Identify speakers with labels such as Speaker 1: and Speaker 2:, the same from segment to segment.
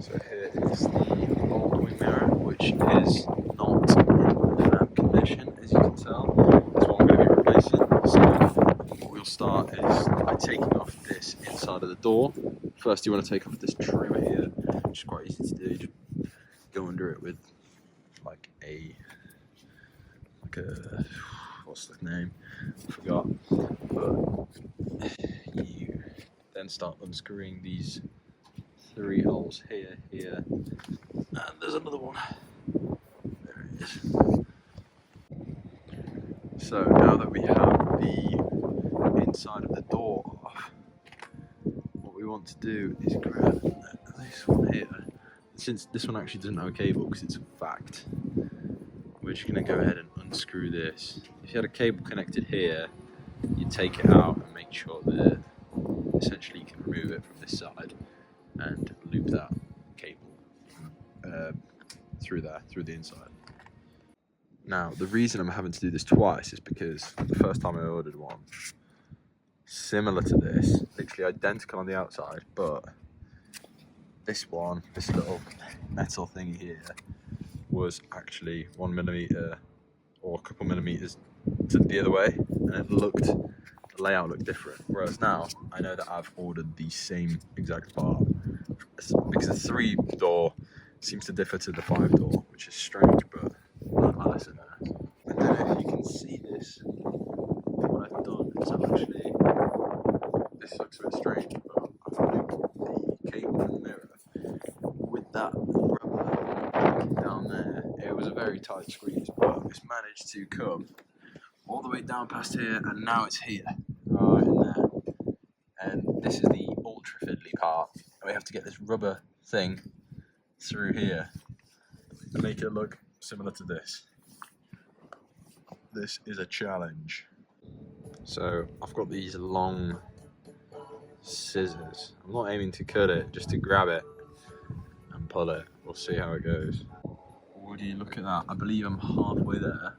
Speaker 1: So here is the old wing mirror, which is not in firm condition, as you can tell. That's what I'm going to be replacing. So what we'll start is by taking off this inside of the door. First you want to take off this trim here, which is quite easy to do. Just go under it with like a what's the name? I forgot. But you then start unscrewing these 3 holes here, and there's another one. There it is. So now that we have the inside of the door off, what we want to do is grab this one here. Since this one actually doesn't have a cable because it's a fact, we're just going to go ahead and unscrew this. If you had a cable connected here, you take it out and make sure that essentially you can remove it from this side and loop that cable through the inside. Now, the reason I'm having to do this twice is because the first time I ordered one, similar to this, literally identical on the outside, but this one, this little metal thingy here, was actually 1mm or a couple millimeters to the other way, and the layout looked different. Whereas now, I know that I've ordered the same exact part, because the 3-door seems to differ to the 5-door, which is strange, but I listen there. I don't know if you can see this. What I've done is actually, this looks a bit strange, but I've looped the cable in the mirror with that rubber down there. It was a very tight squeeze, but it's managed to come all the way down past here, and now it's here, right in there. And this is the ultra fiddly part, and we have to get this rubber thing through here and make it look similar to this. This is a challenge. So I've got these long scissors. I'm not aiming to cut it, just to grab it and pull it. We'll see how it goes. Woody, look at that. I believe I'm halfway there.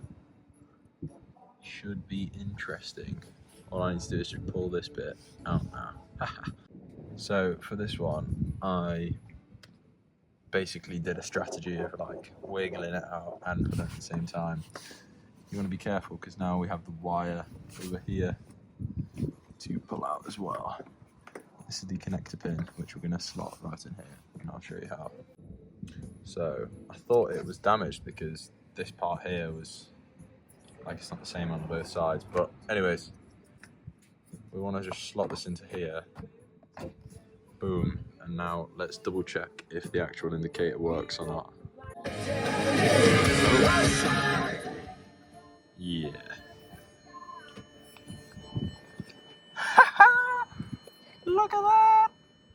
Speaker 1: Should be interesting. All I need to do is just pull this bit out now. So for this one, I basically did a strategy of like wiggling it out and putting it at the same time. You want to be careful because now we have the wire over here to pull out as well. This is the connector pin, which we're going to slot right in here, and I'll show you how. So I thought it was damaged because this part here was like, it's not the same on both sides, but anyways, we want to just slot this into here. Boom. And now let's double check if the actual indicator works or not. Yeah. Look at that!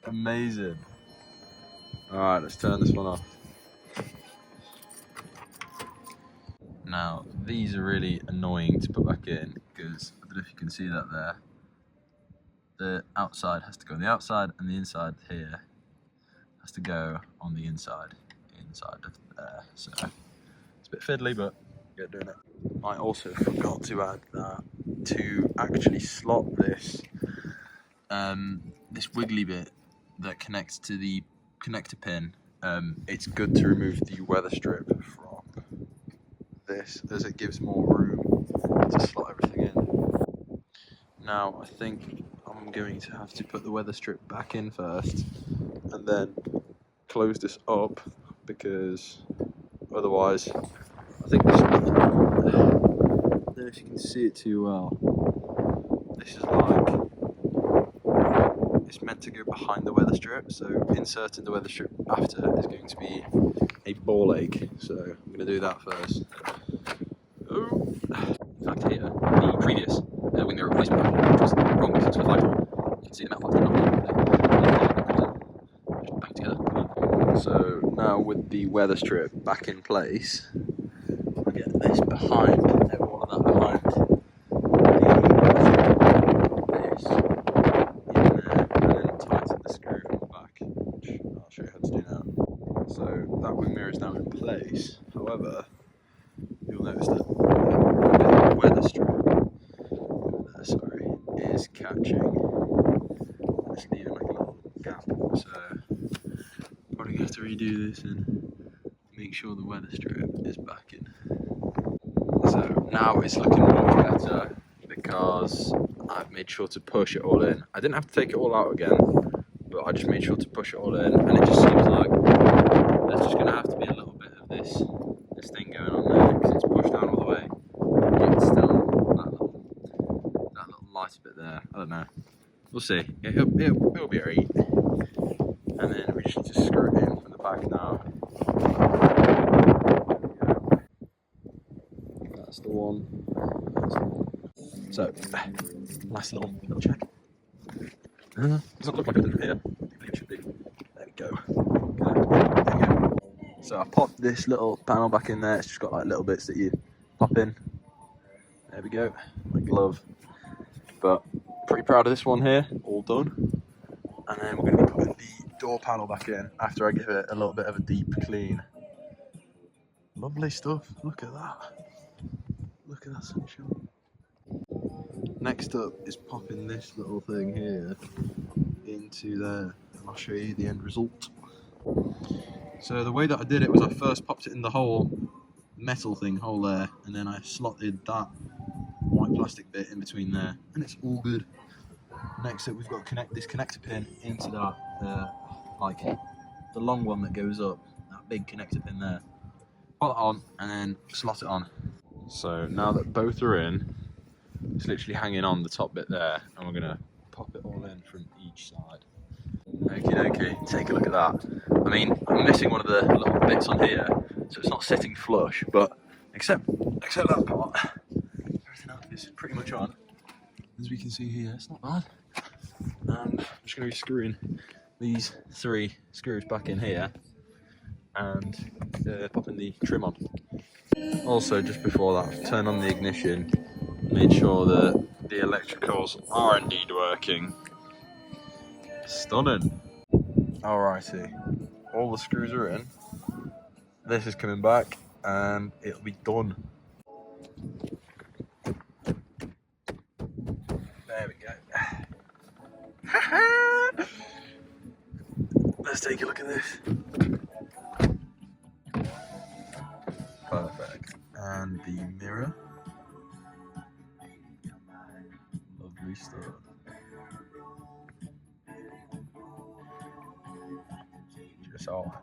Speaker 1: Amazing. Alright, let's turn this one off. Now, these are really annoying to put back in because I don't know if you can see that there. The outside has to go on the outside, and the inside here has to go on the inside of there. So it's a bit fiddly, but get doing it. I also forgot to add that to actually slot this this wiggly bit that connects to the connector pin. It's good to remove the weather strip from this, as it gives more room to slot everything in. Now I think I'm going to have to put the weather strip back in first and then close this up, because otherwise I think this, I don't know if you can see it too well, this is like, it's meant to go behind the weather strip, so inserting the weather strip after is going to be a ball ache, so I'm going to do that first. Oh. In fact here, the previous wing mirror replacement pattern, which was wrong because it was like, you can see the metal parts just bang together. So now with the weather strip back in place, we get this behind, all of that behind this in there, and then tighten the screw from the back, which I'll show you how to do now. So that wing mirror is now in place. However, you'll notice that the weather strip is catching. It's leaving like a little gap, so probably going to have to redo this and make sure the weather strip is back in. So now it's looking much better because I've made sure to push it all in. I didn't have to take it all out again, but I just made sure to push it all in, and it just seems like there's just going to have to be a little bit of this thing going on there because it's pushed down all the way. It's still that little light bit there. I don't know. We'll see. It'll be alright. And then we just need to screw it in from the back now. That's the one. So, nice little check. Does not look like it from here. It should be. There we go. So I popped this little panel back in there. It's just got like little bits that you pop in. There we go. My glove. But pretty proud of this one here. All done. And then we're going to be putting the door panel back in after I give it a little bit of a deep clean. Lovely stuff. Look at that. Look at that sunshine. Next up is popping this little thing here into there, and I'll show you the end result. So the way that I did it was I first popped it in the hole there, and then I slotted that white plastic bit in between there, and it's all good. Next up, we've got to connect this connector pin into that, like the long one that goes up, that big connector pin there. Put it on, and then slot it on. So now that both are in, it's literally hanging on the top bit there, and we're gonna pop it all in from each side. Okay, take a look at that. I mean, I'm missing one of the little bits on here, so it's not sitting flush, but except that part, everything else is pretty much on. As we can see here, it's not bad. I'm just gonna be screwing these 3 screws back in here, and popping the trim on. Also, just before that, I've turned on the ignition, made sure that the electricals are indeed working. Stunning. Alrighty, all the screws are in. This is coming back, and it'll be done. There we go. Let's take a look at this. Perfect. And the mirror. Lovely stuff. Just all.